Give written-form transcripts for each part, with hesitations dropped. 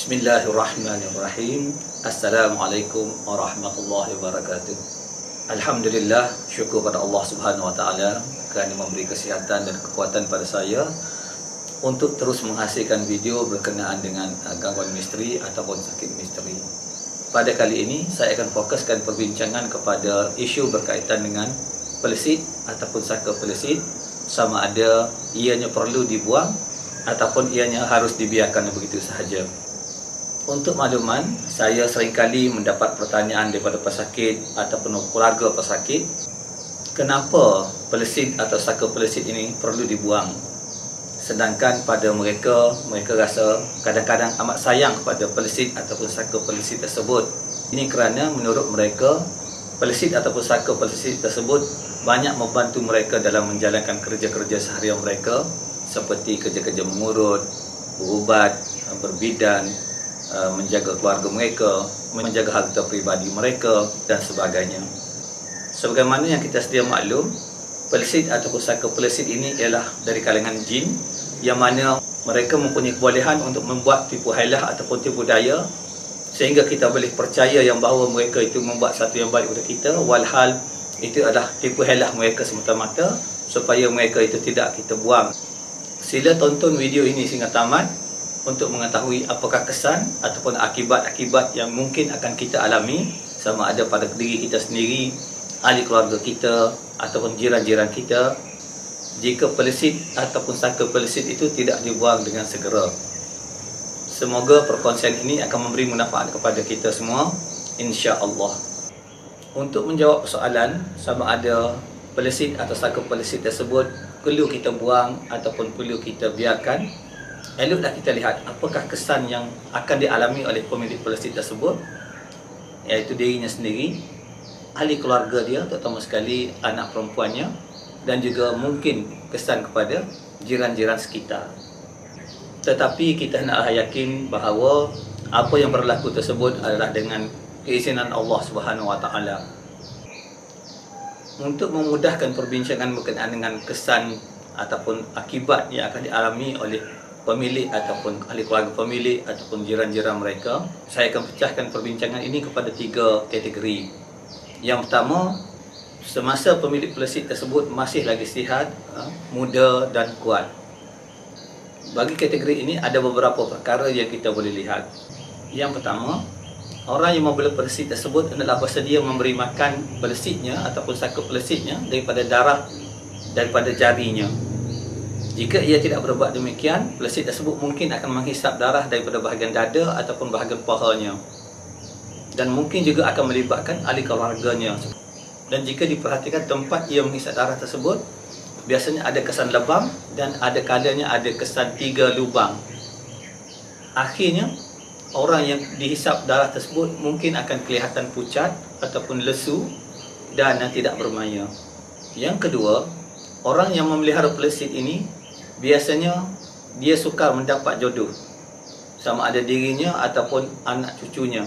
Bismillahirrahmanirrahim. Assalamualaikum warahmatullahi wabarakatuh. Alhamdulillah, syukur pada Allah Subhanahu wa taala kerana memberi kesihatan dan kekuatan pada saya untuk terus menghasilkan video berkenaan dengan gangguan misteri ataupun sakit misteri. Pada kali ini saya akan fokuskan perbincangan kepada isu berkaitan dengan pelesit ataupun saka pelesit, sama ada ianya perlu dibuang ataupun ianya harus dibiarkan begitu sahaja. Untuk makluman, saya seringkali mendapat pertanyaan daripada pesakit ataupun keluarga pesakit, kenapa pelesit atau saka pelesit ini perlu dibuang? Sedangkan pada mereka rasa kadang-kadang amat sayang kepada pelesit ataupun saka pelesit tersebut. Ini kerana menurut mereka, pelesit ataupun saka pelesit tersebut banyak membantu mereka dalam menjalankan kerja-kerja seharian mereka, seperti kerja-kerja mengurut, berubat, berbidan, menjaga keluarga mereka, menjaga harta peribadi mereka dan sebagainya. Sebagaimana yang kita sedia maklum, pelesit ataupun saka pelesit ini ialah dari kalangan jin, yang mana mereka mempunyai kebolehan untuk membuat tipu hailah ataupun tipu daya, sehingga kita boleh percaya yang bahawa mereka itu membuat satu yang baik untuk kita, walhal itu adalah tipu hailah mereka semata-mata supaya mereka itu tidak kita buang. Sila tonton video ini sehingga tamat untuk mengetahui apakah kesan ataupun akibat-akibat yang mungkin akan kita alami, sama ada pada diri kita sendiri, ahli keluarga kita ataupun jiran-jiran kita, jika pelesit ataupun saka pelesit itu tidak dibuang dengan segera. Semoga perkongsian ini akan memberi manfaat kepada kita semua, insya-Allah. Untuk menjawab soalan sama ada pelesit atau saka pelesit tersebut perlu kita buang ataupun perlu kita biarkan, eloklah kita lihat apakah kesan yang akan dialami oleh pemilik pelesit tersebut, iaitu dirinya sendiri, ahli keluarga dia, terutama sekali anak perempuannya, dan juga mungkin kesan kepada jiran-jiran sekitar. Tetapi kita hendaklah yakin bahawa apa yang berlaku tersebut adalah dengan keizinan Allah Subhanahu wa taala. Untuk memudahkan perbincangan berkenaan dengan kesan ataupun akibat yang akan dialami oleh pemilik ataupun ahli keluarga pemilik ataupun jiran-jiran mereka, saya akan pecahkan perbincangan ini kepada 3 kategori. Yang pertama, semasa pemilik pelesit tersebut masih lagi sihat, muda dan kuat. Bagi kategori ini ada beberapa perkara yang kita boleh lihat. Yang pertama, orang yang membeli pelesit tersebut adalah bersedia memberi makan pelesitnya ataupun saka pelesitnya daripada darah daripada jarinya. Jika ia tidak berbuat demikian, pelesit tersebut mungkin akan menghisap darah daripada bahagian dada ataupun bahagian pahanya, dan mungkin juga akan melibatkan ahli keluarganya. Dan jika diperhatikan tempat ia menghisap darah tersebut, biasanya ada kesan lebam dan ada kalanya ada kesan 3 lubang. Akhirnya orang yang dihisap darah tersebut mungkin akan kelihatan pucat ataupun lesu dan tidak bermaya. Yang kedua, orang yang memelihara pelesit ini biasanya dia sukar mendapat jodoh, sama ada dirinya ataupun anak cucunya.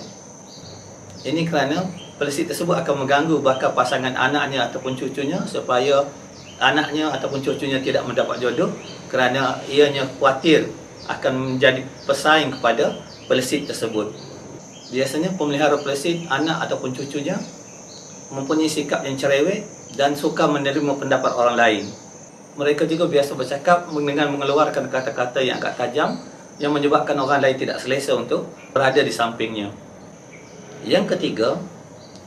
Ini kerana pelesit tersebut akan mengganggu bakal pasangan anaknya ataupun cucunya, supaya anaknya ataupun cucunya tidak mendapat jodoh, kerana ianya khawatir akan menjadi pesaing kepada pelesit tersebut. Biasanya pemelihara pelesit, anak ataupun cucunya mempunyai sikap yang cerewet dan suka menerima pendapat orang lain. Mereka juga biasa bercakap dengan mengeluarkan kata-kata yang agak tajam, yang menyebabkan orang lain tidak selesa untuk berada di sampingnya. Yang ketiga,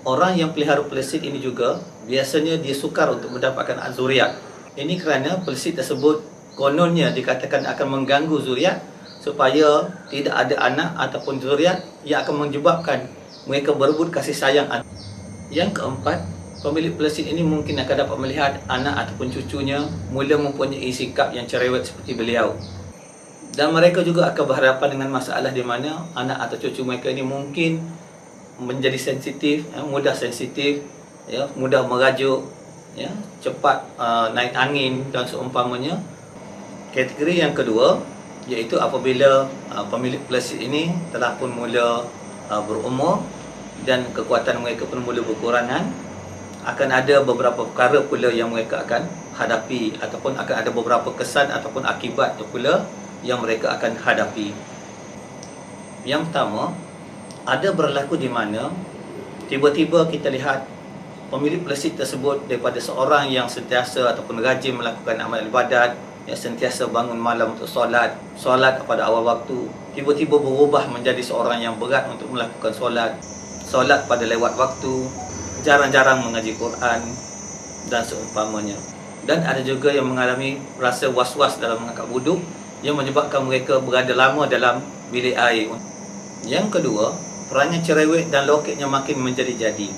orang yang pelihara pelesit ini juga biasanya dia sukar untuk mendapatkan zuriat. Ini kerana pelesit tersebut kononnya dikatakan akan mengganggu zuriat, supaya tidak ada anak ataupun zuriat yang akan menyebabkan mereka berebut kasih sayang. Yang keempat, pemilik pelesit ini mungkin akan dapat melihat anak ataupun cucunya mula mempunyai sikap yang cerewet seperti beliau. Dan mereka juga akan berhadapan dengan masalah di mana anak atau cucu mereka ini mungkin menjadi sensitif, mudah sensitif, mudah merajuk, cepat naik angin dan seumpamanya. Kategori yang kedua, iaitu apabila pemilik pelesit ini telah pun mula berumur dan kekuatan mereka pun mula berkurangan, akan ada beberapa perkara pula yang mereka akan hadapi, ataupun akan ada beberapa kesan ataupun akibat pula yang mereka akan hadapi. Yang pertama, ada berlaku di mana tiba-tiba kita lihat pemilik pelesit tersebut daripada seorang yang sentiasa ataupun rajin melakukan amal ibadat, yang sentiasa bangun malam untuk solat pada awal waktu, tiba-tiba berubah menjadi seorang yang berat untuk melakukan solat pada lewat waktu, jarang-jarang mengaji Quran dan seumpamanya. Dan ada juga yang mengalami rasa was-was dalam mengangkat wuduk yang menyebabkan mereka berada lama dalam bilik air. Yang kedua, perangai cerewet dan lokeknya makin menjadi-jadi.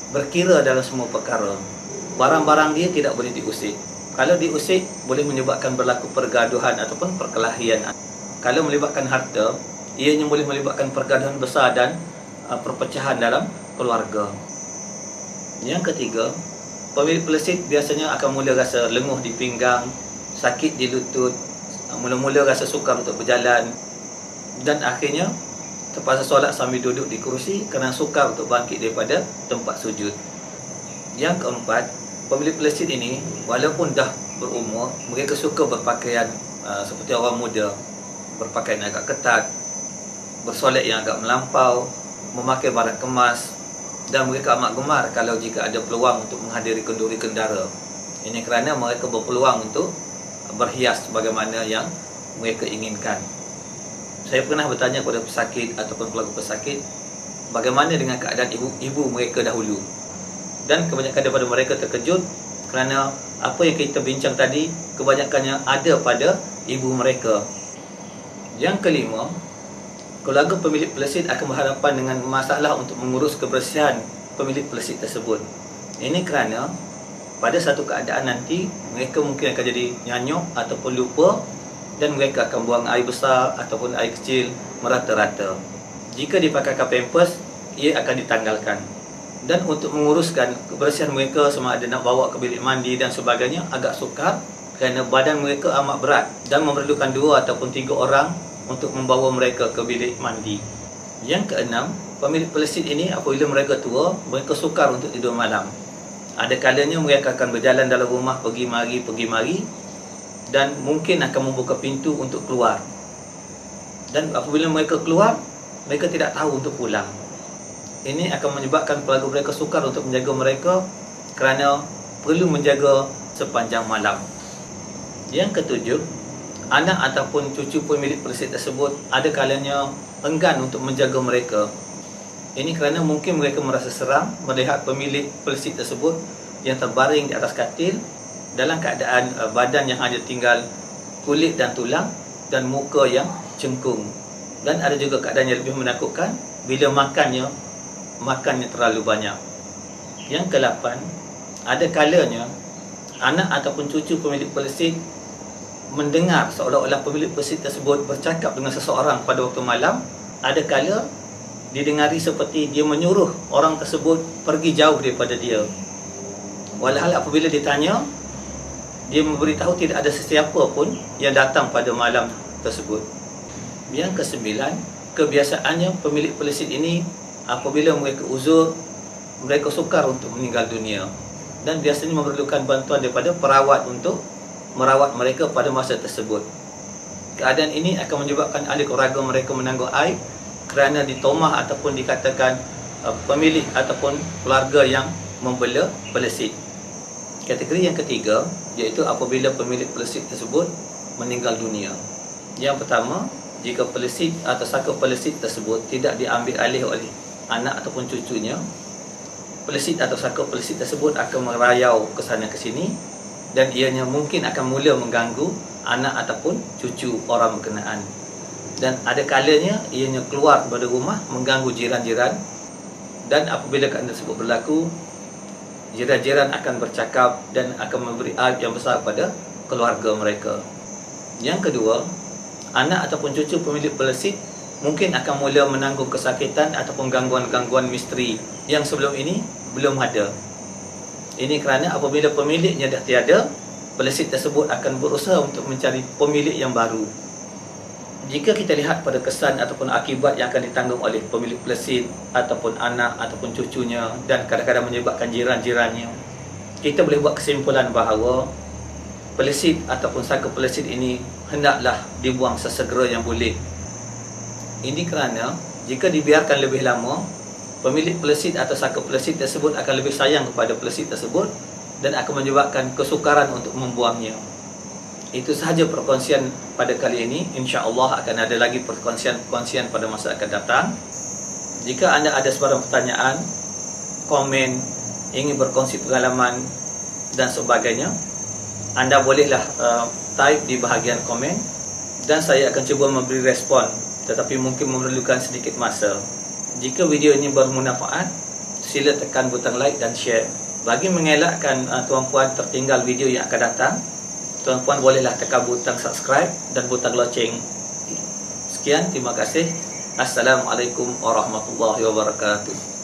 Berkira dalam semua perkara. Barang-barang dia tidak boleh diusik. Kalau diusik, boleh menyebabkan berlaku pergaduhan ataupun perkelahian. Kalau melibatkan harta, ianya boleh melibatkan pergaduhan besar dan perpecahan dalam keluarga. Yang ketiga, pemilik pelesit biasanya akan mula rasa lenguh di pinggang, sakit di lutut, mula-mula rasa sukar untuk berjalan, dan akhirnya terpaksa solat sambil duduk di kerusi kerana sukar untuk bangkit daripada tempat sujud. Yang keempat, pemilik pelesit ini walaupun dah berumur, mereka suka berpakaian seperti orang muda, berpakaian agak ketat, bersolek yang agak melampau, memakai barang kemas, dan mereka amat gemar kalau jika ada peluang untuk menghadiri kenduri kendara. Ini kerana mereka berpeluang untuk berhias bagaimana yang mereka inginkan. Saya pernah bertanya kepada pesakit ataupun pelaku pesakit, bagaimana dengan keadaan ibu mereka dahulu. Dan kebanyakan daripada mereka terkejut kerana apa yang kita bincang tadi kebanyakannya ada pada ibu mereka. Yang kelima, keluarga pemilik pelesit akan berhadapan dengan masalah untuk mengurus kebersihan pemilik pelesit tersebut. Ini kerana pada satu keadaan nanti mereka mungkin akan jadi nyanyuk ataupun lupa, dan mereka akan buang air besar ataupun air kecil merata-rata. Jika dipakaikan pampers, ia akan ditanggalkan. Dan untuk menguruskan kebersihan mereka, sama ada nak bawa ke bilik mandi dan sebagainya, agak sukar kerana badan mereka amat berat dan memerlukan 2 ataupun 3 orang untuk membawa mereka ke bilik mandi. Yang keenam, pemilik pelesit ini apabila mereka tua, mereka sukar untuk tidur malam. Ada kalanya mereka akan berjalan dalam rumah pergi mari, dan mungkin akan membuka pintu untuk keluar. Dan apabila mereka keluar, mereka tidak tahu untuk pulang. Ini akan menyebabkan keluarga mereka sukar untuk menjaga mereka kerana perlu menjaga sepanjang malam. Yang ketujuh, anak ataupun cucu pemilik pelesit tersebut ada kalanya enggan untuk menjaga mereka. Ini kerana mungkin mereka merasa seram melihat pemilik pelesit tersebut yang terbaring di atas katil dalam keadaan badan yang hanya tinggal kulit dan tulang dan muka yang cengkung. Dan ada juga keadaan yang lebih menakutkan bila makannya terlalu banyak. Yang ke-8, ada kalanya anak ataupun cucu pemilik pelesit mendengar seolah-olah pemilik pelesit tersebut bercakap dengan seseorang pada waktu malam. Ada kala didengari seperti dia menyuruh orang tersebut pergi jauh daripada dia. Walhal apabila ditanya, dia memberitahu tidak ada sesiapa pun yang datang pada malam tersebut. Yang ke-9, kebiasaannya pemilik pelesit ini apabila mereka uzur, mereka sukar untuk meninggal dunia, dan biasanya memerlukan bantuan daripada perawat untuk merawat mereka pada masa tersebut. Keadaan ini akan menyebabkan ahli keluarga mereka menanggung aib kerana ditomah ataupun dikatakan pemilik ataupun keluarga yang membela pelesit. Kategori yang ketiga, iaitu apabila pemilik pelesit tersebut meninggal dunia. Yang pertama, jika pelesit atau saka pelesit tersebut tidak diambil alih oleh anak ataupun cucunya, pelesit atau saka pelesit tersebut akan merayau ke sana ke sini, dan ianya mungkin akan mula mengganggu anak ataupun cucu orang berkenaan. Dan ada kalanya ianya keluar daripada rumah mengganggu jiran-jiran, dan apabila keadaan tersebut berlaku, jiran-jiran akan bercakap dan akan memberi aib yang besar pada keluarga mereka. Yang kedua, anak ataupun cucu pemilik pelesit mungkin akan mula menanggung kesakitan ataupun gangguan-gangguan misteri yang sebelum ini belum ada. Ini kerana apabila pemiliknya dah tiada, pelesit tersebut akan berusaha untuk mencari pemilik yang baru. Jika kita lihat pada kesan ataupun akibat yang akan ditanggung oleh pemilik pelesit ataupun anak ataupun cucunya, dan kadang-kadang menyebabkan jiran-jirannya, kita boleh buat kesimpulan bahawa pelesit ataupun saka pelesit ini hendaklah dibuang sesegera yang boleh. Ini kerana jika dibiarkan lebih lama, pemilik pelesit atau saka pelesit tersebut akan lebih sayang kepada pelesit tersebut dan akan menyebabkan kesukaran untuk membuangnya. Itu sahaja perkongsian pada kali ini. InsyaAllah akan ada lagi perkongsian pada masa akan datang. Jika anda ada sebarang pertanyaan, komen, ingin berkongsi pengalaman dan sebagainya, anda bolehlah type di bahagian komen dan saya akan cuba memberi respon, tetapi mungkin memerlukan sedikit masa. Jika video ini bermanfaat, sila tekan butang like dan share. Bagi mengelakkan tuan-puan tertinggal video yang akan datang, tuan-puan bolehlah tekan butang subscribe dan butang loceng. Sekian, terima kasih. Assalamualaikum warahmatullahi wabarakatuh.